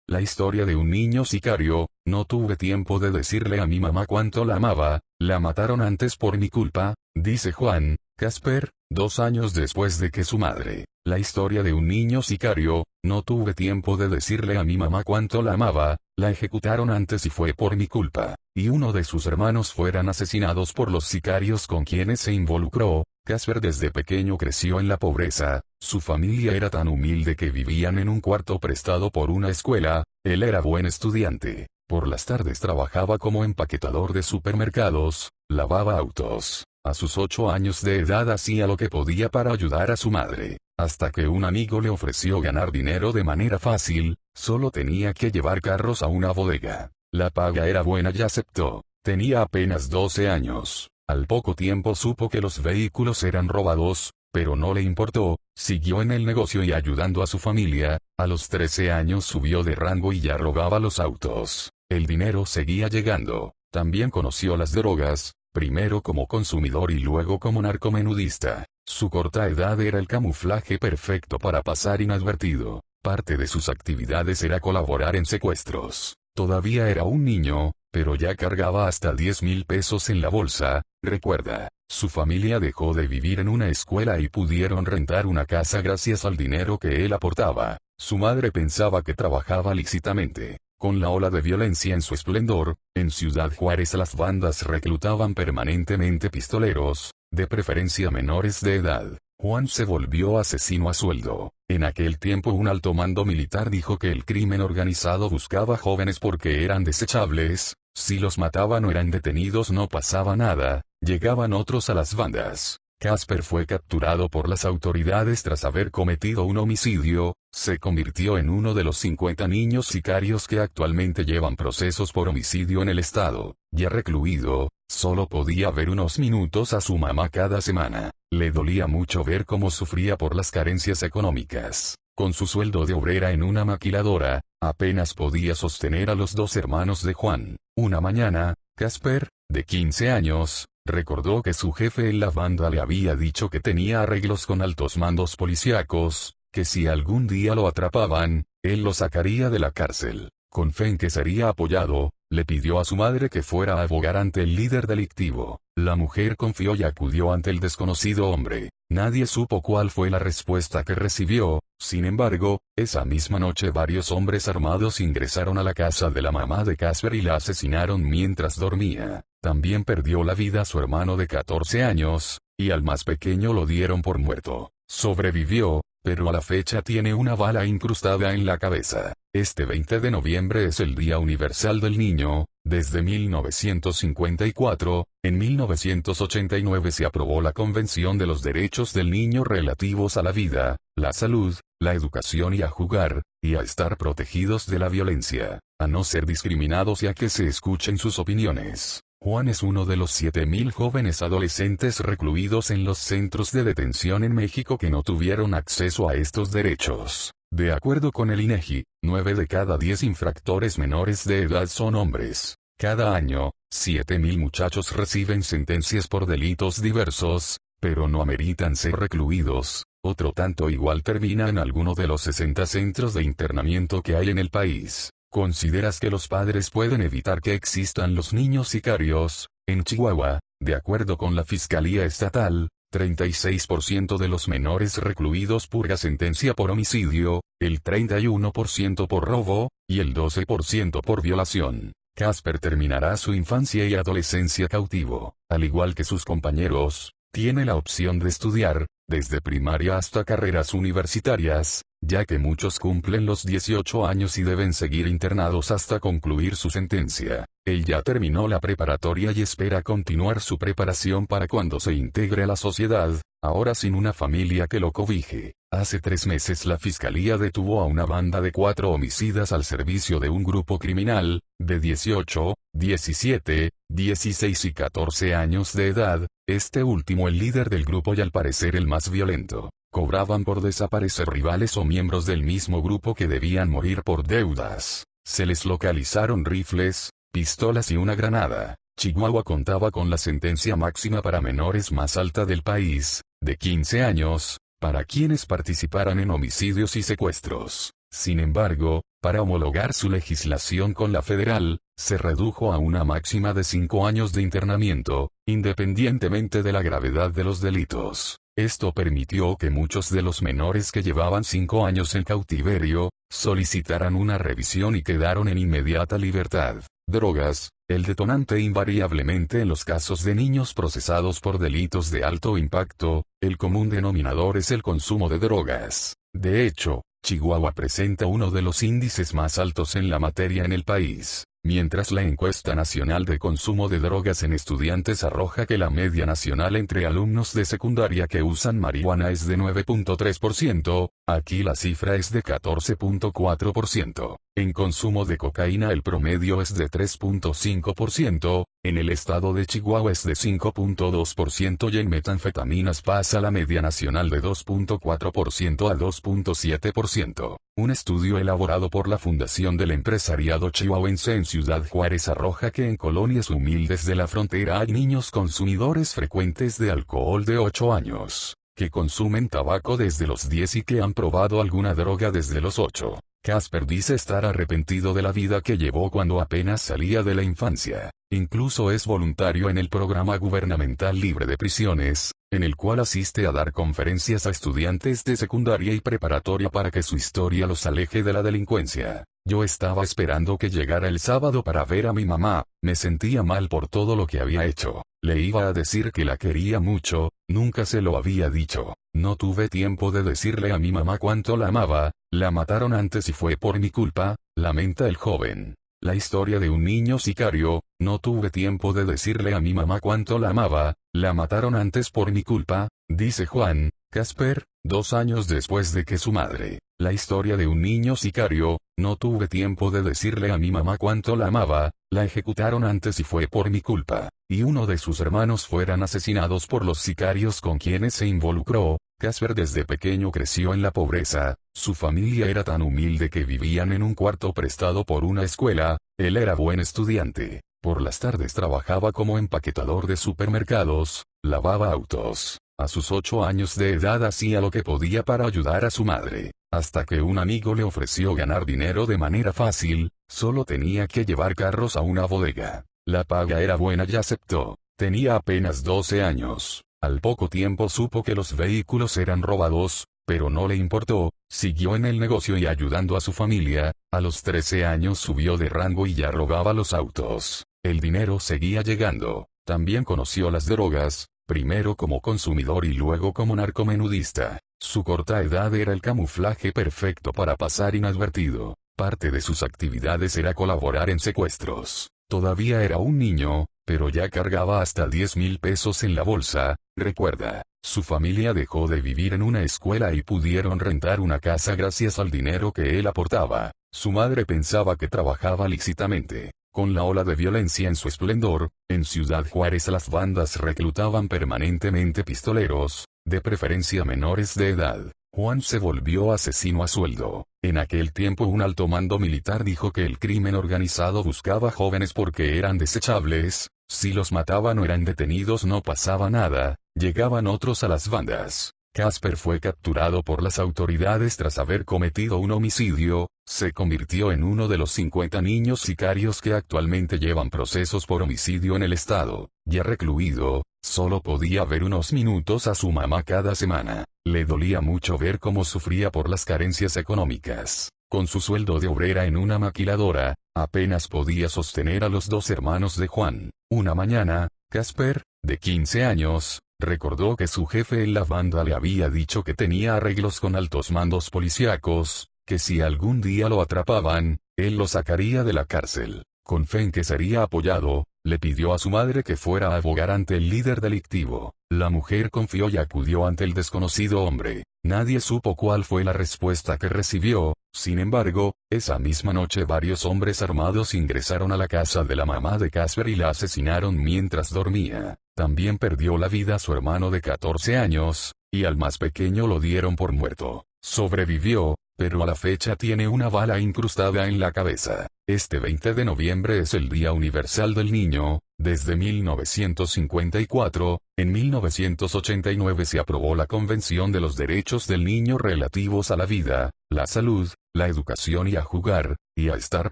La historia de un niño sicario. No tuve tiempo de decirle a mi mamá cuánto la amaba, la mataron antes por mi culpa, dice Juan Casper, 2 años después de que su madre. La historia de un niño sicario. No tuve tiempo de decirle a mi mamá cuánto la amaba, la ejecutaron antes y fue por mi culpa, y uno de sus hermanos fueran asesinados por los sicarios con quienes se involucró. Casper desde pequeño creció en la pobreza, su familia era tan humilde que vivían en un cuarto prestado por una escuela, él era buen estudiante, por las tardes trabajaba como empaquetador de supermercados, lavaba autos. A sus 8 años de edad hacía lo que podía para ayudar a su madre, hasta que un amigo le ofreció ganar dinero de manera fácil, solo tenía que llevar carros a una bodega. La paga era buena y aceptó. Tenía apenas 12 años. Al poco tiempo supo que los vehículos eran robados, pero no le importó, siguió en el negocio y ayudando a su familia. A los 13 años subió de rango y ya robaba los autos. El dinero seguía llegando. También conoció las drogas, primero como consumidor y luego como narcomenudista. Su corta edad era el camuflaje perfecto para pasar inadvertido. Parte de sus actividades era colaborar en secuestros. Todavía era un niño, pero ya cargaba hasta 10,000 pesos en la bolsa, recuerda. Su familia dejó de vivir en una escuela y pudieron rentar una casa gracias al dinero que él aportaba. Su madre pensaba que trabajaba lícitamente. Con la ola de violencia en su esplendor, en Ciudad Juárez las bandas reclutaban permanentemente pistoleros, de preferencia menores de edad. Juan se volvió asesino a sueldo. En aquel tiempo un alto mando militar dijo que el crimen organizado buscaba jóvenes porque eran desechables, si los mataban o eran detenidos no pasaba nada, llegaban otros a las bandas. Casper fue capturado por las autoridades tras haber cometido un homicidio, se convirtió en uno de los 50 niños sicarios que actualmente llevan procesos por homicidio en el estado. Ya recluido, solo podía ver unos minutos a su mamá cada semana. Le dolía mucho ver cómo sufría por las carencias económicas. Con su sueldo de obrera en una maquiladora, apenas podía sostener a los 2 hermanos de Juan. Una mañana, Casper, de 15 años, recordó que su jefe en la banda le había dicho que tenía arreglos con altos mandos policíacos, que si algún día lo atrapaban, él lo sacaría de la cárcel. Con fe en que sería apoyado, le pidió a su madre que fuera a abogar ante el líder delictivo. La mujer confió y acudió ante el desconocido hombre. Nadie supo cuál fue la respuesta que recibió. Sin embargo, esa misma noche varios hombres armados ingresaron a la casa de la mamá de Casper y la asesinaron mientras dormía. También perdió la vida su hermano de 14 años, y al más pequeño lo dieron por muerto. Sobrevivió, pero a la fecha tiene una bala incrustada en la cabeza. Este 20 de noviembre es el Día Universal del Niño. Desde 1954, en 1989 se aprobó la Convención de los Derechos del Niño relativos a la vida, la salud, la educación y a jugar, y a estar protegidos de la violencia, a no ser discriminados y a que se escuchen sus opiniones. Juan es uno de los 7,000 jóvenes adolescentes recluidos en los centros de detención en México que no tuvieron acceso a estos derechos. De acuerdo con el INEGI, 9 de cada 10 infractores menores de edad son hombres. Cada año, 7,000 muchachos reciben sentencias por delitos diversos, pero no ameritan ser recluidos. Otro tanto igual termina en alguno de los 60 centros de internamiento que hay en el país. ¿Consideras que los padres pueden evitar que existan los niños sicarios? En Chihuahua, de acuerdo con la Fiscalía Estatal, 36% de los menores recluidos purga sentencia por homicidio, el 31% por robo, y el 12% por violación. Casper terminará su infancia y adolescencia cautivo. Al igual que sus compañeros, tiene la opción de estudiar, desde primaria hasta carreras universitarias, ya que muchos cumplen los 18 años y deben seguir internados hasta concluir su sentencia. Él ya terminó la preparatoria y espera continuar su preparación para cuando se integre a la sociedad, ahora sin una familia que lo cobije. Hace 3 meses la fiscalía detuvo a una banda de 4 homicidas al servicio de un grupo criminal, de 18, 17, 16 y 14 años de edad, este último el líder del grupo y al parecer el más violento. Cobraban por desaparecer rivales o miembros del mismo grupo que debían morir por deudas. Se les localizaron rifles, pistolas y una granada. Chihuahua contaba con la sentencia máxima para menores más alta del país, de 15 años, para quienes participaran en homicidios y secuestros. Sin embargo, para homologar su legislación con la federal, se redujo a una máxima de 5 años de internamiento, independientemente de la gravedad de los delitos. Esto permitió que muchos de los menores que llevaban 5 años en cautiverio, solicitaran una revisión y quedaron en inmediata libertad. Drogas. El detonante invariablemente en los casos de niños procesados por delitos de alto impacto, el común denominador es el consumo de drogas. De hecho, Chihuahua presenta uno de los índices más altos en la materia en el país, mientras la encuesta nacional de consumo de drogas en estudiantes arroja que la media nacional entre alumnos de secundaria que usan marihuana es de 9.3%, aquí la cifra es de 14.4%. En consumo de cocaína el promedio es de 3.5%, en el estado de Chihuahua es de 5.2% y en metanfetaminas pasa la media nacional de 2.4% a 2.7%. Un estudio elaborado por la Fundación del Empresariado Chihuahuense en Ciudad Juárez arroja que en colonias humildes de la frontera hay niños consumidores frecuentes de alcohol de 8 años, que consumen tabaco desde los 10 y que han probado alguna droga desde los 8. Casper dice estar arrepentido de la vida que llevó cuando apenas salía de la infancia. Incluso es voluntario en el programa gubernamental libre de prisiones, en el cual asiste a dar conferencias a estudiantes de secundaria y preparatoria para que su historia los aleje de la delincuencia. Yo estaba esperando que llegara el sábado para ver a mi mamá, me sentía mal por todo lo que había hecho. Le iba a decir que la quería mucho, nunca se lo había dicho. No tuve tiempo de decirle a mi mamá cuánto la amaba, la mataron antes y fue por mi culpa, lamenta el joven. La historia de un niño sicario, no tuve tiempo de decirle a mi mamá cuánto la amaba, la mataron antes por mi culpa, dice Juan Casper, 2 años después de que su madre. La historia de un niño sicario, no tuve tiempo de decirle a mi mamá cuánto la amaba, la ejecutaron antes y fue por mi culpa, y uno de sus hermanos fueran asesinados por los sicarios con quienes se involucró. Casper desde pequeño creció en la pobreza, su familia era tan humilde que vivían en un cuarto prestado por una escuela, él era buen estudiante, por las tardes trabajaba como empaquetador de supermercados, lavaba autos. A sus 8 años de edad hacía lo que podía para ayudar a su madre, hasta que un amigo le ofreció ganar dinero de manera fácil, solo tenía que llevar carros a una bodega. La paga era buena y aceptó. Tenía apenas 12 años. Al poco tiempo supo que los vehículos eran robados, pero no le importó, siguió en el negocio y ayudando a su familia. A los 13 años subió de rango y ya robaba los autos. El dinero seguía llegando. También conoció las drogas, primero como consumidor y luego como narcomenudista. Su corta edad era el camuflaje perfecto para pasar inadvertido. Parte de sus actividades era colaborar en secuestros. Todavía era un niño, pero ya cargaba hasta 10,000 pesos en la bolsa, recuerda. Su familia dejó de vivir en una escuela y pudieron rentar una casa gracias al dinero que él aportaba. Su madre pensaba que trabajaba lícitamente. Con la ola de violencia en su esplendor, en Ciudad Juárez las bandas reclutaban permanentemente pistoleros, de preferencia menores de edad. Juan se volvió asesino a sueldo. En aquel tiempo un alto mando militar dijo que el crimen organizado buscaba jóvenes porque eran desechables, si los mataban o eran detenidos no pasaba nada, llegaban otros a las bandas. Casper fue capturado por las autoridades tras haber cometido un homicidio, se convirtió en uno de los 50 niños sicarios que actualmente llevan procesos por homicidio en el estado. Ya recluido, solo podía ver unos minutos a su mamá cada semana. Le dolía mucho ver cómo sufría por las carencias económicas. Con su sueldo de obrera en una maquiladora, apenas podía sostener a los 2 hermanos de Juan. Una mañana, Casper, de 15 años, recordó que su jefe en la banda le había dicho que tenía arreglos con altos mandos policíacos, que si algún día lo atrapaban, él lo sacaría de la cárcel. Con fe en que sería apoyado, le pidió a su madre que fuera a abogar ante el líder delictivo. La mujer confió y acudió ante el desconocido hombre. Nadie supo cuál fue la respuesta que recibió. Sin embargo, esa misma noche varios hombres armados ingresaron a la casa de la mamá de Casper y la asesinaron mientras dormía. También perdió la vida su hermano de 14 años, y al más pequeño lo dieron por muerto. Sobrevivió, pero a la fecha tiene una bala incrustada en la cabeza. Este 20 de noviembre es el Día Universal del Niño. Desde 1954, en 1989 se aprobó la Convención de los Derechos del Niño relativos a la vida, la salud, la educación y a jugar, y a estar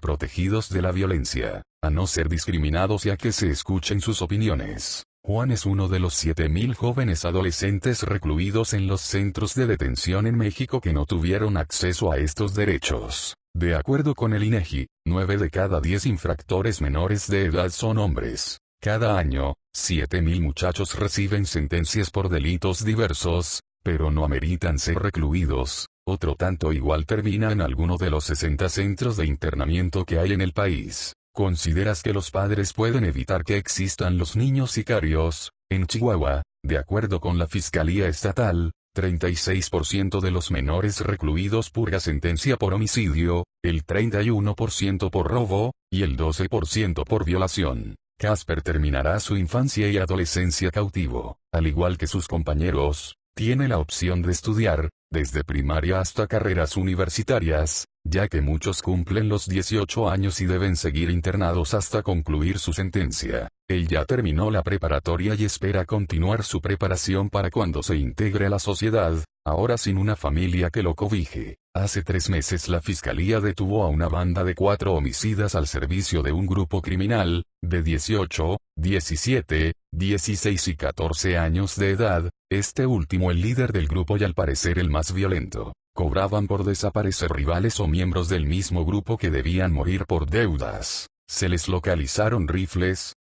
protegidos de la violencia, a no ser discriminados y a que se escuchen sus opiniones. Juan es uno de los 7.000 jóvenes adolescentes recluidos en los centros de detención en México que no tuvieron acceso a estos derechos. De acuerdo con el INEGI, 9 de cada 10 infractores menores de edad son hombres. Cada año, 7.000 muchachos reciben sentencias por delitos diversos, pero no ameritan ser recluidos. Otro tanto igual termina en alguno de los 60 centros de internamiento que hay en el país. ¿Consideras que los padres pueden evitar que existan los niños sicarios? En Chihuahua, de acuerdo con la Fiscalía Estatal, 36% de los menores recluidos purga sentencia por homicidio, el 31% por robo, y el 12% por violación. Casper terminará su infancia y adolescencia cautivo. Al igual que sus compañeros, tiene la opción de estudiar, desde primaria hasta carreras universitarias, ya que muchos cumplen los 18 años y deben seguir internados hasta concluir su sentencia. Él ya terminó la preparatoria y espera continuar su preparación para cuando se integre a la sociedad, ahora sin una familia que lo cobije. Hace 3 meses la fiscalía detuvo a una banda de 4 homicidas al servicio de un grupo criminal, de 18, 17, 16 y 14 años de edad, este último el líder del grupo y al parecer el más violento. Cobraban por desaparecer rivales o miembros del mismo grupo que debían morir por deudas. Se les localizaron rifles,